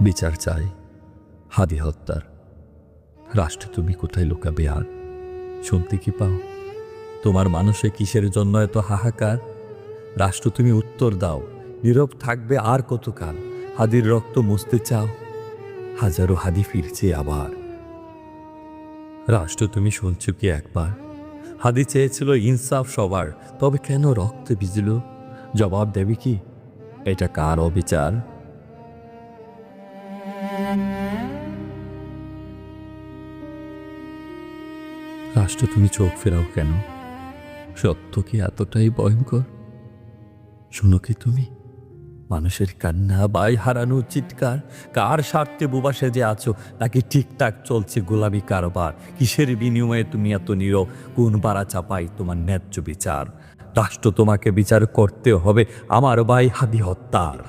বিচার চাই হাদি হত্যার। রাষ্ট্র তুমি কোথায় লুকাবে আর? শুনতে কি পাও তোমার মানুষে কিসের জন্য এত হাহাকার? রাষ্ট্র তুমি উত্তর দাও, নীরব থাকবে আর কতকাল? হাদির রক্ত মুছতে চাও, হাজারো হাদি ফিরছে আবার। রাষ্ট্র তুমি শুনছ কি একবার? হাদি চেয়েছিল ইনসাফ সবার, তবে কেন রক্তে ভিজল? জবাব দেবে কি? এটা কার অবিচার? রাষ্ট্র তুমি চোখ ফেরাও কেন? সত্য কি এতটাই ভয়ঙ্কর? শুনো কি তুমি মানুষের কান্না, বাই হারানো চিৎকার? কার স্বার্থে বুবা সেজে আছো? নাকি ঠিকঠাক চলছে গোলামি কারবার? কিসের বিনিময়ে তুমি এত নীরব? কোন বাড়া চাপাই তোমার ন্যায্য বিচার? রাষ্ট্র তোমাকে বিচার করতে হবে আমার ভাই হাদি হত্যার।